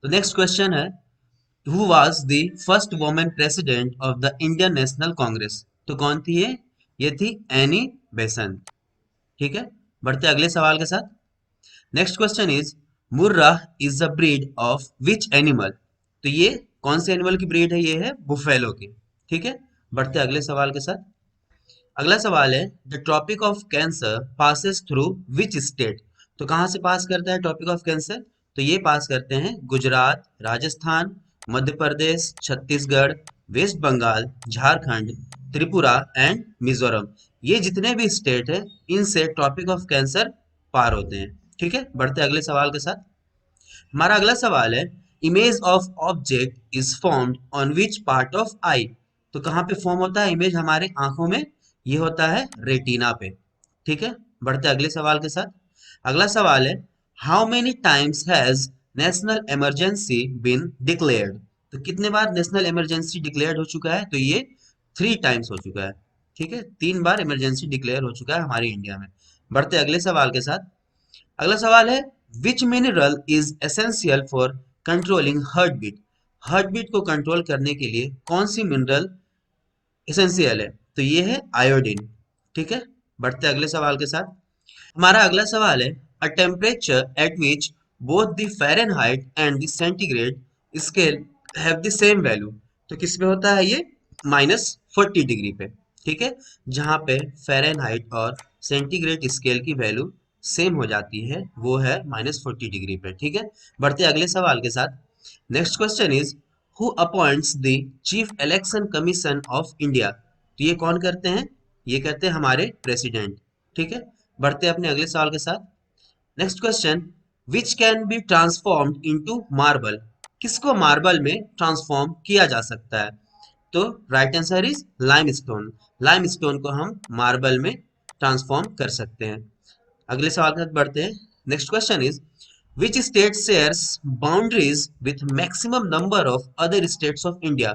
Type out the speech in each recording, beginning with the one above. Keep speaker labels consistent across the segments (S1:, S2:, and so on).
S1: तो next question है, who was the first women president of the Indian national Congress? तो कौन थी ये थी एनी बेसेंट। ठीक है, बढ़ते अगले सवाल के साथ। Next question is, Murrah is the breed of which animal? तो ये कौन से एनिमल की ब्रीड है? ये है बुफेलो की। ठीक है, बढ़ते अगले सवाल के साथ। अगला सवाल है, the tropic of cancer passes through which state? तो कहाँ से पास करता है ट्रॉपिक ऑफ कैंसर? तो ये पास करते हैं गुजरात, राजस्थान, मध्य प्रदेश, छत्तीसगढ़, वेस्ट बंगाल, झारखंड, त्रिपुरा एंड मिजोरम। ये जितने भी स्टेट है, इनसे ट्रॉपिक ऑफ कैंसर पार होते हैं। ठीक है, बढ़ते अगले सवाल के साथ। हमारा अगला सवाल है, image of object is formed on which part of eye? तो कहाँ पे फॉर्म होता है इमेज हमारे आंखों में? ये होता है रेटिना पे। ठीक है, बढ़ते अगले सवाल के साथ। अगला सवाल है, how many times has national emergency been declared? तो कितने बार नेशनल इमरजेंसी डिक्लेयर्ड हो चुका है? तो ये 3 टाइम्स हो चुका है। ठीक है, 3 बार इमरजेंसी डिक्लेयर हो चुका है हमारी इंडिया में। बढ़ते अगले सवाल के साथ। अगला सवाल है, which mineral is essential for controlling heart beat? Heart beat को कंट्रोल करने के लिए कौन सी मिनरल एसेंशियल है? तो ये है आयोडीन। ठीक है, बढ़ते अगले सवाल के साथ। हमारा अगला सवाल है, अ temperature at which both the Fahrenheit and the centigrade scale have the same value? तो किस पे होता है ये? -40 डिग्री पे। ठीक है, जहाँ पे फ़ारेनहाइट और सेंटीग्रेड स्केल की वैल्यू सेम हो जाती है, वो है -40 डिग्री पे। ठीक है, बढ़ते अगले सवाल के साथ। Next question is, who appoints the chief election commission of India? तो ये कौन करते हैं? ये करते हैं हमारे प्रेसिडेंट। ठीक है, बढ़ते हैं अपने अगले सवाल के साथ। Next question, which can be transformed into marble? किसको मार्बल में ट्रांसफॉर्म किया जा सकता है? तो right answer is limestone. Limestone को हम मार्बल में ट्रांसफॉर्म कर सकते हैं। अगले सवाल के साथ बढ़ते हैं। Next question is, which state shares boundaries with maximum number of other states of India?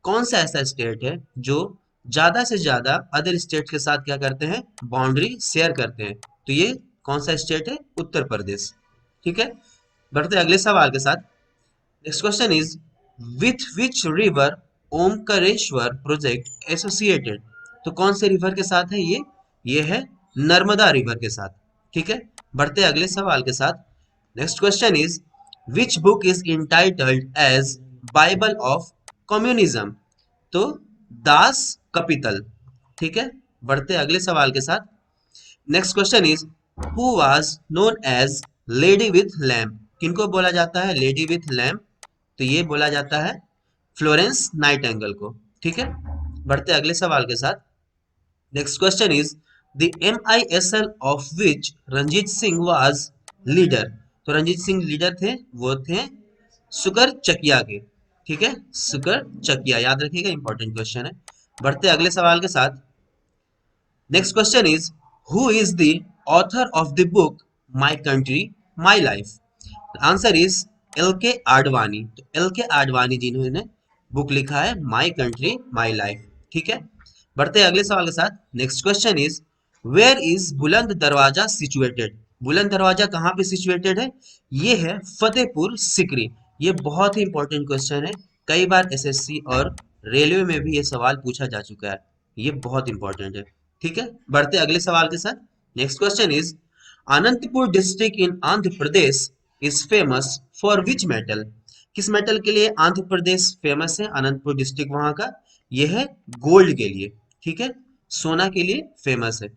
S1: कौन सा ऐसा स्टेट है जो ज्यादा से ज्यादा अदर स्टेट के साथ क्या करते हैं? बाउंड्री शेयर करते हैं। तो ये कौन सा स्टेट है? उत्तर प्रदेश। ठीक है, बढ़ते हैं अगले सवाल के साथ। Next question is, with which river Omkareshwar project associated? तो कौन से रिवर के साथ है ये है नर्मदा रिवर के साथ। ठीक है, बढ़ते हैं अगले सवाल के साथ। Next question is, which book is entitled as Bible of communism? तो दास कपितल। ठीक है, बढ़ते हैं अगले सवाल के साथ। Next question is, who was known as lady with lamp? किनको बोला जाता है लेडी विथ लैम्प? तो ये बोला जाता है फ्लोरेंस नाइटेंगल को। ठीक है, बढ़ते अगले सवाल के साथ। Next question is, the MISL of which Ranjit Singh was leader? तो रंजीत सिंह लीडर थे, वो थे सुकर चकिया के। ठीक है, सुकर चकिया याद रखिएगा, इंपॉर्टेंट क्वेश्चन है। बढ़ते अगले सवाल के साथ। Next question is, who is the author of the book my country my life? Answer is L के आडवाणी। तो एल के आडवाणी जिन्होंने बुक लिखा है माई कंट्री माई लाइफ। ठीक है, बढ़ते हैं अगले सवाल के साथ। Next question is, where is Buland Darwaza situated? बुलंद दरवाजा कहाँ पे सिचुएटेड है? ये है फतेहपुर सिकरी। ये बहुत ही इंपॉर्टेंट क्वेश्चन है, कई बार SSC और रेलवे में भी ये सवाल पूछा जा चुका है। ये बहुत इंपॉर्टेंट है। ठीक है, बढ़ते अगले सवाल के साथ। Next question is, Anantapur district in Andhra Pradesh is famous for which metal? किस मेटल के लिए आंध्र प्रदेश फेमस है? अनंतपुर डिस्ट्रिक्ट वहां का यह है गोल्ड के लिए। ठीक है, सोना के लिए फेमस है।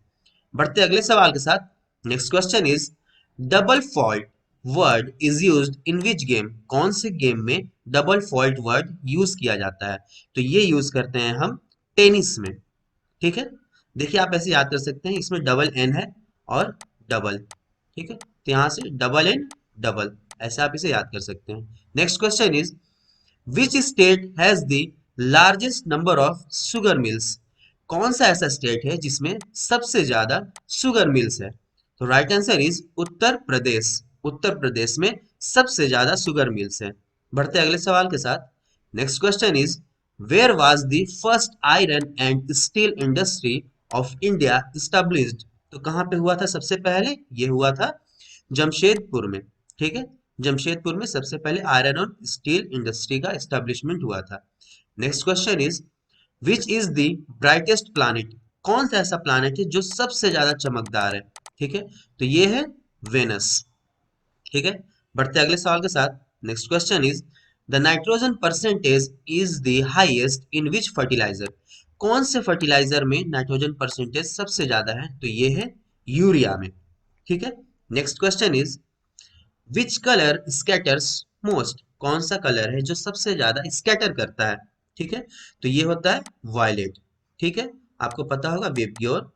S1: बढ़ते अगले सवाल के साथ। Next question is, double fault word is used in which game? कौन से गेम में डबल फॉल्ट वर्ड यूज किया जाता है? तो ये यूज करते हैं हम टेनिस में। ठीक है, देखिए आप ऐसे याद कर सकते हैं, इसमें डबल एन है और डबल। ठीक है, तो यहाँ से डबल एन डबल, ऐसे आप इसे याद कर सकते हैं। Next question is, which state has the largest number of sugar mills? कौन सा ऐसा स्टेट है जिसमें सबसे ज्यादा शुगर मिल्स है? तो right answer is Uttar Pradesh. Uttar Pradesh में सबसे ज्यादा शुगर मिल्स है। बढ़ते अगले सवाल के साथ। Next question is, where was the first iron and steel industry of India established? तो कहाँ पे हुआ था सबसे पहले? ये हुआ था जमशेदपुर में। ठीक है, जमशेदपुर में सबसे पहले आयरन और स्टील इंडस्ट्री का एस्टेब्लिशमेंट हुआ था। Next question is which is the brightest planet, कौन सा ऐसा प्लैनेट है जो सबसे ज्यादा चमकदार है? ठीक है, तो ये है वेनस। ठीक है, बढ़ते हैं अगले सवाल के साथ। Next question is the nitrogen percentage is the highest in which fertilizer, कौन से फर्टिलाइजर में नाइट्रोजन परसेंटेज सबसे ज्यादा है? तो ये है यूरिया में। ठीक है, next question is which colour scatters most, कौन सा कलर है जो सबसे ज्यादा स्कैटर करता है? ठीक है, तो ये होता है वायलेट। ठीक है, आपको पता होगा वेबग्योर।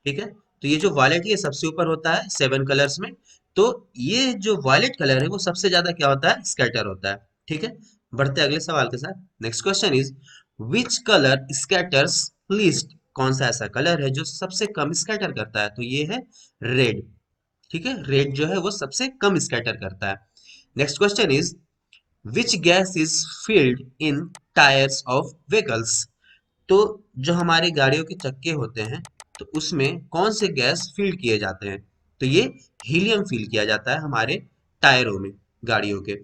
S1: ठीक है, तो ये जो वॉयलेट ये सबसे ऊपर होता है 7 कलर्स में। तो ये जो वॉयलेट कलर है वो सबसे ज्यादा क्या होता है? स्कैटर होता है। ठीक है, बढ़ते हैं अगले सवाल के साथ। Next question is which colour scatters least, कौन सा ऐसा कलर है जो सबसे कम स्कैटर करता है? तो ये है रेड। ठीक है, रेड जो है वो सबसे कम स्कैटर करता है। Next question is which gas is filled in tyres of vehicles, तो जो हमारी गाड़ियों के चक्के होते हैं तो उसमें कौन से गैस फिल किए जाते हैं? तो ये हीलियम फिल किया जाता है हमारे टायरों में, गाड़ियों के।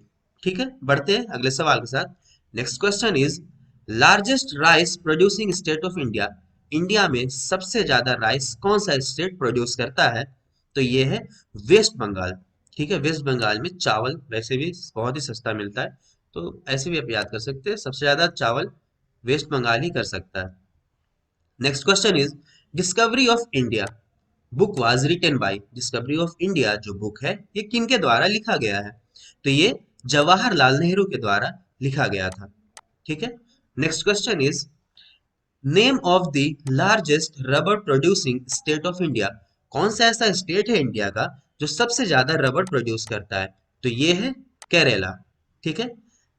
S1: ठीक है, बढ़ते हैं अगले सवाल के साथ। Next question is largest rice producing state of India, India में सबसे ज्यादा राइस कौन सा स्टेट प्रोड्यूस करता है? तो ये है वेस्ट बंगाल। ठीक है, वेस्ट बंगाल में चावल वैसे भी बहुत ही सस्ता मिलता है, तो ऐसे भी आप याद कर सकते हैं, सबसे ज्यादा चावल वेस्ट बंगाल ही कर सकता है। Next question is discovery of India book was written by, discovery of India जो बुक है ये किनके द्वारा लिखा गया है? तो ये जवाहरलाल नेहरू के द्वारा लिखा गया था। ठीक है, next question is name of the largest rubber producing state of India, कौन सा ऐसा स्टेट है इंडिया का जो सबसे ज्यादा रबर प्रोड्यूस करता है? तो ये है केरला। ठीक है,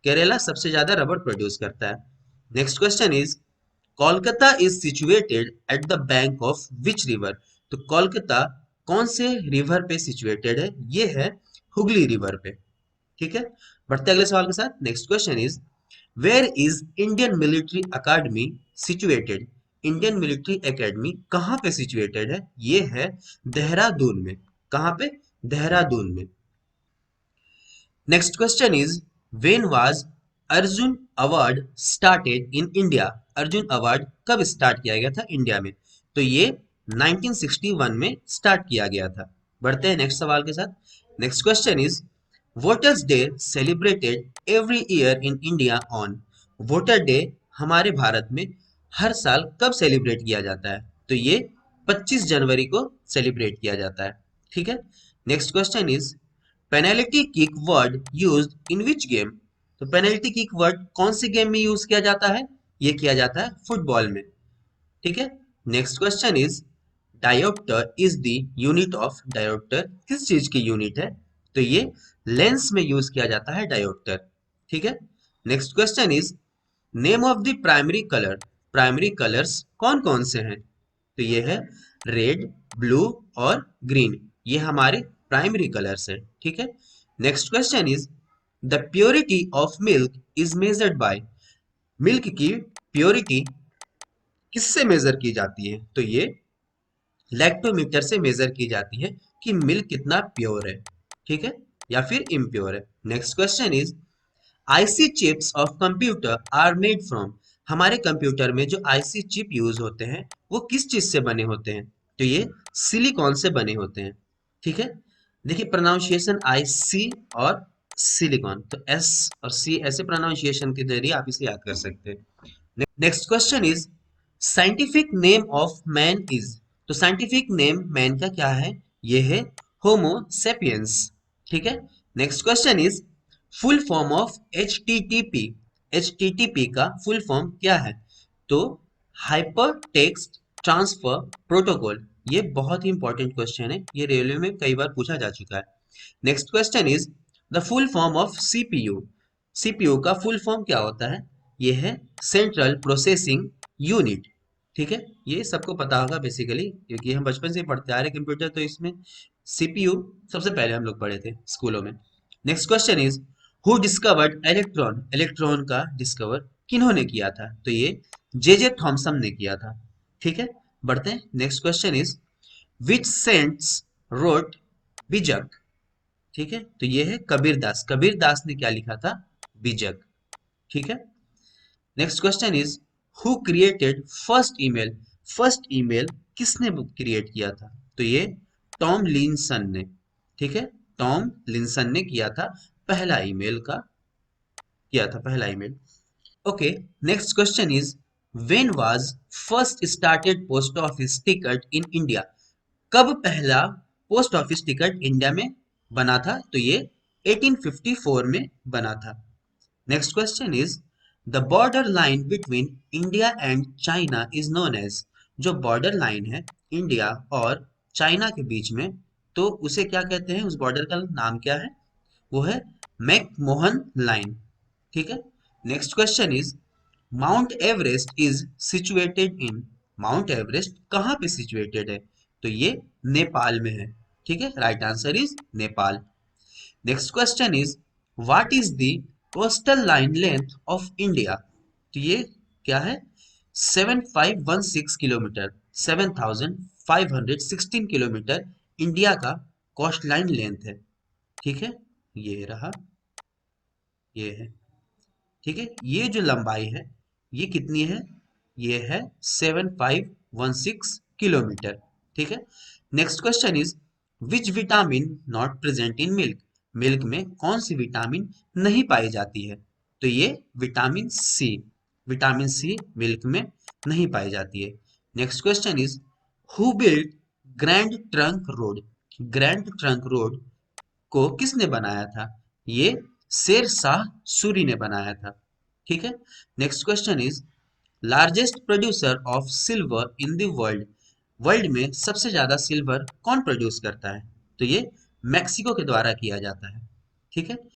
S1: केरला सबसे ज्यादा रबर प्रोड्यूस करता है। Next question is Kolkata is situated at the bank of which river, तो कोलकाता कौन से रिवर पे सिचुएटेड है? ये है हुगली रिवर पे। ठीक है, बढ़ते अगले सवाल के साथ। Next question is where is Indian military academy situated, Indian military academy कहाँ पे सिचुएटेड है? ये है देहरादून में। कहाँ पे? देहरादून में। Next question is when was Arjun award started in India, Arjun award कब स्टार्ट किया गया था इंडिया में? तो ये 1961 में स्टार्ट किया गया था। बढ़ते हैं नेक्स्ट सवाल के साथ। Next question is voters day celebrated every year in India on, voter day हमारे भारत में हर साल कब सेलिब्रेट किया जाता है? तो ये 25 जनवरी को सेलिब्रेट किया जाता है। ठीक है, next question is penalty kick word used in which game, तो पेनल्टी किक वर्ड कौन से गेम में यूज किया जाता है? ये किया जाता है फुटबॉल में। ठीक है, next question is dioptre is the unit of, dioptre किस चीज की यूनिट है? तो ये लेंस में यूज किया जाता है डायोप्टर। ठीक है, next question is name of the primary colour, primary colours कौन कौन से हैं? तो ये है रेड, ब्लू और ग्रीन, ये हमारे प्राइमरी कलर्स है। ठीक है, next question is the purity of milk is measured by, milk की प्योरिटी किससे मेजर की जाती है? तो ये लैक्टोमीटर से मेजर की जाती है कि मिल्क कितना प्योर है। ठीक है, या फिर इम्प्योर है। Next question is IC chips of computer are made from, हमारे कंप्यूटर में जो आईसी चिप यूज होते हैं वो किस चीज से बने होते हैं? तो ये सिलिकॉन से बने होते हैं। ठीक है, देखिए प्रोनाउंसिएशन आईसी और सिलिकॉन, तो एस और सी ऐसे प्रोनाउंसिएशन के जरिए आप इसे याद कर सकते हैं। Next question is scientific name of man is, तो साइंटिफिक नेम मैन का क्या है? ये है होमो सेपियंस। ठीक है, next question is full form of H T T P, H T T P का फुल फॉर्म क्या है? तो हाइपर टेक्स्ट ट्रांसफर प्रोटोकॉल, ये बहुत ही इंपॉर्टेंट क्वेश्चन है, ये रेलवे में कई बार पूछा जा चुका है। Next question is the full form of CPU, CPU का फुल फॉर्म क्या होता है? ये है सेंट्रल प्रोसेसिंग यूनिट। ठीक है, ये सबको पता होगा बेसिकली, क्योंकि हम बचपन से ही पढ़ते आ रहे कंप्यूटर, तो इसमें सीपीयू सबसे पहले हम लोग पढ़े थे स्कूलों में। Next question is who discovered electron, electron का डिस्कवर किन्होंने किया था? तो ये जे जे थॉमसन ने किया था। ठीक है, बढ़ते हैं। Next question is which saints wrote Bijak, ठीक है, तो ये है कबीर दास। कबीर दास ने क्या लिखा था? बीजक। ठीक है। Next question is who created first email? First email किसने क्रिएट किया था? तो ये टॉम लिंसन ने। ठीक है, टॉम लिंसन ने किया था पहला ईमेल का, किया था पहला email. Okay, next question is when was first started post office ticket in India? कब पहला पोस्ट ऑफिस टिकट इंडिया में बना था? तो ये 1854 में बना था। Next question is the border line between India and China is known as? जो बॉर्डर लाइन है इंडिया और चाइना के बीच में, तो उसे क्या कहते हैं? उस बॉर्डर का नाम क्या है? वो है मैकमोहन लाइन। ठीक है। Next question is mount Everest is situated in? Mount Everest कहाँ पे सिचुएटेड है? तो ये नेपाल में है। ठीक है, right answer is Nepal. Next question is what is the coastal line length of India? तो ये क्या है? 7516 किलोमीटर, 7516 किलोमीटर इंडिया का कोस्ट लाइन लेंथ है। ठीक है, ये रहा, ये है। ठीक है, ये जो लंबाई है ये कितनी है? ये है 7516 किलोमीटर। ठीक है। Next question is which vitamin not present in milk? Milk में कौन सी विटामिन नहीं पाई जाती है? तो ये vitamin C. Vitamin C milk में नहीं पाई जाती है। Next question is who build grand trunk road? Grand trunk road को किसने बनाया था? ये शेर शाह सूरी ने बनाया था। ठीक है। Next question is largest producer of silver in the world? World में सबसे ज्यादा सिल्वर कौन प्रोड्यूस करता है? तो ये मैक्सिको के द्वारा किया जाता है। ठीक है।